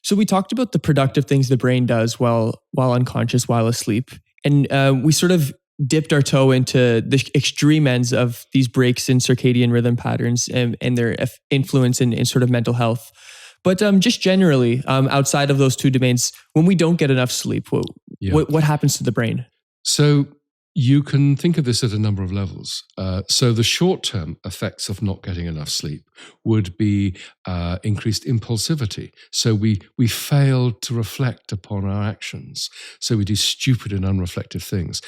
So we talked about the productive things the brain does while unconscious, while asleep, and we sort of dipped our toe into the extreme ends of these breaks in circadian rhythm patterns and their influence in sort of mental health. But just generally, outside of those two domains, when we don't get enough sleep, what happens to the brain? So you can think of this at a number of levels. So the short-term effects of not getting enough sleep would be increased impulsivity. So we fail to reflect upon our actions. So we do stupid and unreflective things.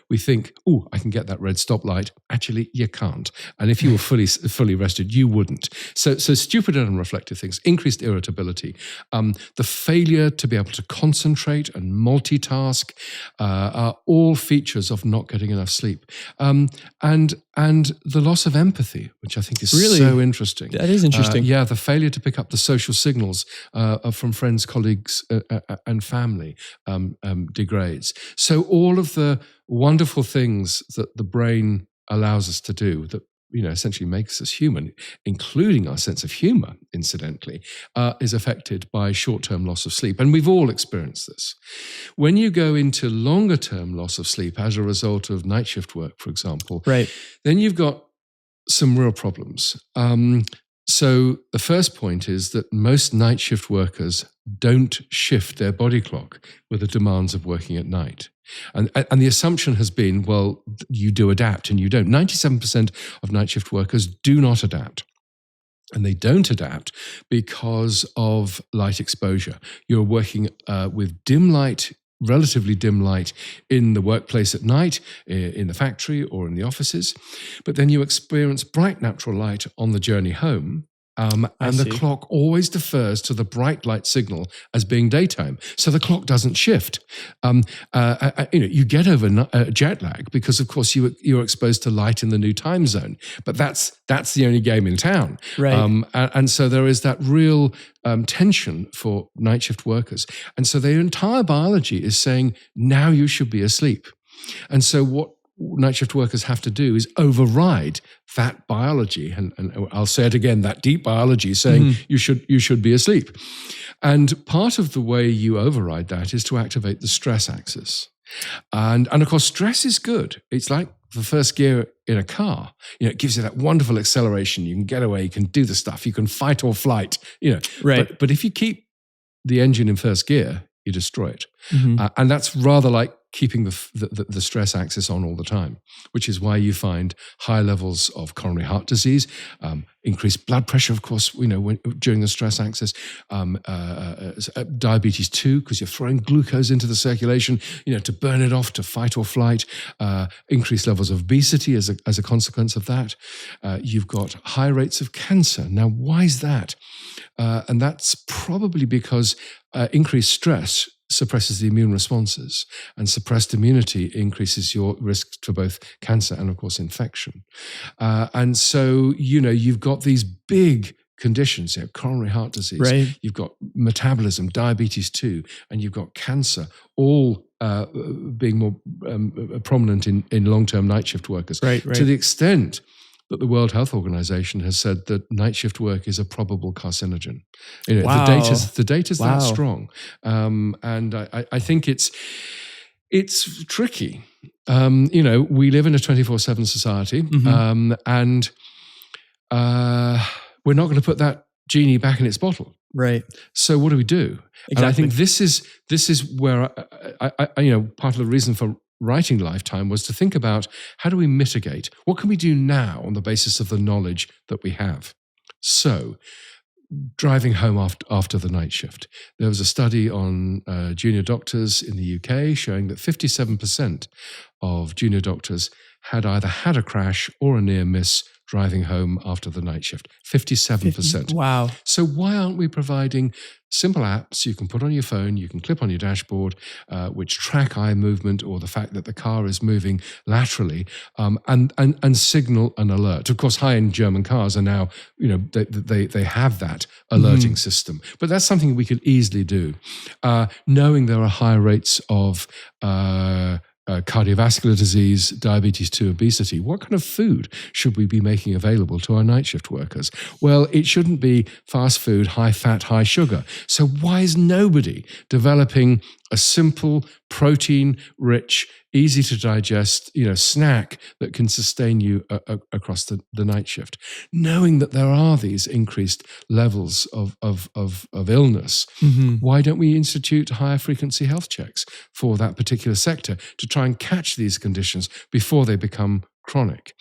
We think, "Oh, I can get that red stoplight." Actually, you can't. And if you were fully rested, you wouldn't. So stupid and unreflective things, increased irritability, the failure to be able to concentrate and multitask are all features of not getting enough sleep, and the loss of empathy, which I think is really so interesting. That is interesting. The failure to pick up the social signals from friends, colleagues, and family degrades. So all of the wonderful things that the brain allows us to do, that essentially makes us human, including our sense of humor, incidentally, is affected by short-term loss of sleep. And we've all experienced this. When you go into longer-term loss of sleep as a result of night shift work, for example, right, then you've got some real problems. So the first point is that most night shift workers don't shift their body clock with the demands of working at night. And the assumption has been, well, you do adapt, and you don't. 97% of night shift workers do not adapt. And they don't adapt because of light exposure. You're working with relatively dim light in the workplace at night, in the factory or in the offices. But then you experience bright natural light on the journey home. And the clock always defers to the bright light signal as being daytime. So the clock doesn't shift. You get over jet lag because, of course, you're exposed to light in the new time zone. But that's the only game in town. Right. And so there is that real tension for night shift workers. And so their entire biology is saying, now you should be asleep. And so what night shift workers have to do is override that biology, and I'll say it again, that deep biology saying you should be asleep. And part of the way you override that is to activate the stress axis. And of course, stress is good. It's like the first gear in a car. It gives you that wonderful acceleration. You can get away, you can do the stuff, you can fight or flight. Right. But if you keep the engine in first gear, you destroy it. Mm-hmm. And that's rather like keeping the stress axis on all the time, which is why you find high levels of coronary heart disease, increased blood pressure, of course, during the stress axis, diabetes too, because you're throwing glucose into the circulation, to burn it off, to fight or flight, increased levels of obesity as a consequence of that. You've got high rates of cancer. Now, why is that? And that's probably because increased stress suppresses the immune responses, and suppressed immunity increases your risk for both cancer and, of course, infection. And so, you've got these big conditions, coronary heart disease, right. You've got metabolism, diabetes too, and you've got cancer, all being more prominent in long-term night shift workers. Right. To the extent that the World Health Organization has said that night shift work is a probable carcinogen. Wow. The data's that strong, and I think it's tricky. We live in a 24/7 society, and we're not going to put that genie back in its bottle. Right. So what do we do? Exactly. And I think this is where I part of the reason for writing Lifetime was to think about, how do we mitigate? What can we do now on the basis of the knowledge that we have? So, driving home after the night shift. There was a study on junior doctors in the UK showing that 57% of junior doctors had either had a crash or a near miss driving home after the night shift. 57%. Wow. So why aren't we providing simple apps you can put on your phone, you can clip on your dashboard, which track eye movement or the fact that the car is moving laterally, and signal an alert? Of course, high-end German cars are now, they have that alerting system. But that's something we could easily do. Knowing there are high rates of cardiovascular disease, diabetes 2, obesity. What kind of food should we be making available to our night shift workers? Well, it shouldn't be fast food, high fat, high sugar. So why is nobody developing a simple, protein-rich, easy to digest, snack that can sustain you across the night shift? Knowing that there are these increased levels of illness, why don't we institute higher frequency health checks for that particular sector to try and catch these conditions before they become chronic?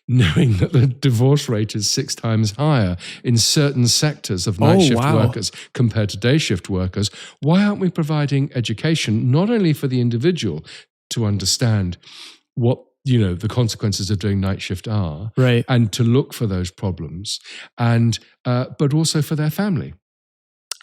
Knowing that the divorce rate is 6 times higher in certain sectors of night shift workers compared to day shift workers, why aren't we providing education not only for the individual to understand what the consequences of doing night shift are, right, and to look for those problems, and but also for their family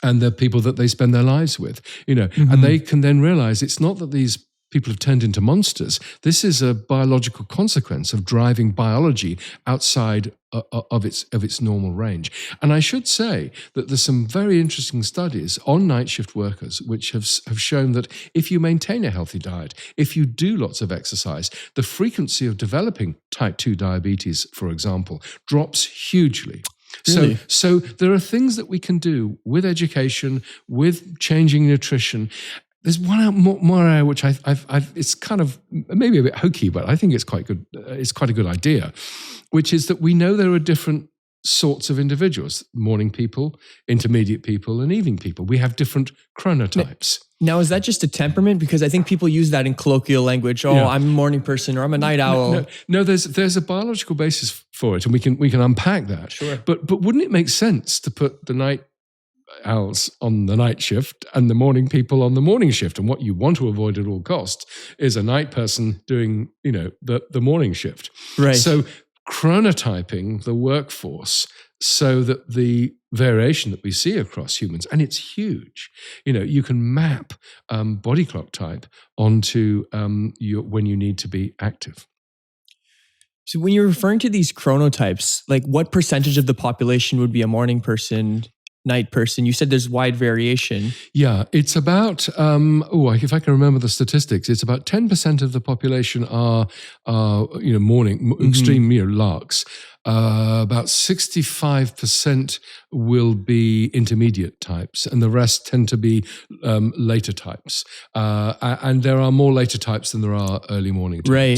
and the people that they spend their lives with, and they can then realize it's not that these people have turned into monsters. This is a biological consequence of driving biology outside of its normal range. And I should say that there's some very interesting studies on night shift workers which have shown that if you maintain a healthy diet, if you do lots of exercise, the frequency of developing type 2 diabetes, for example, drops hugely. Really? So there are things that we can do with education, with changing nutrition. There's one more area which I've it's kind of maybe a bit hokey, but I think it's quite good. It's quite a good idea, which is that we know there are different sorts of individuals: morning people, intermediate people, and evening people. We have different chronotypes. Now, is that just a temperament? Because I think people use that in colloquial language. Oh, yeah. I'm a morning person, or I'm a night owl. No, there's a biological basis for it, and we can unpack that. Sure. But wouldn't it make sense to put the night owls on the night shift and the morning people on the morning shift? And what you want to avoid at all costs is a night person doing, the morning shift. Right. So chronotyping the workforce so that the variation that we see across humans, and it's huge, you can map body clock type onto when you need to be active. So when you're referring to these chronotypes, like what percentage of the population would be a morning person, night person? You said there's wide variation. Yeah, it's about, if I can remember the statistics, it's about 10% of the population are morning, extreme, larks. About 65% will be intermediate types, and the rest tend to be later types. And there are more later types than there are early morning types. Right.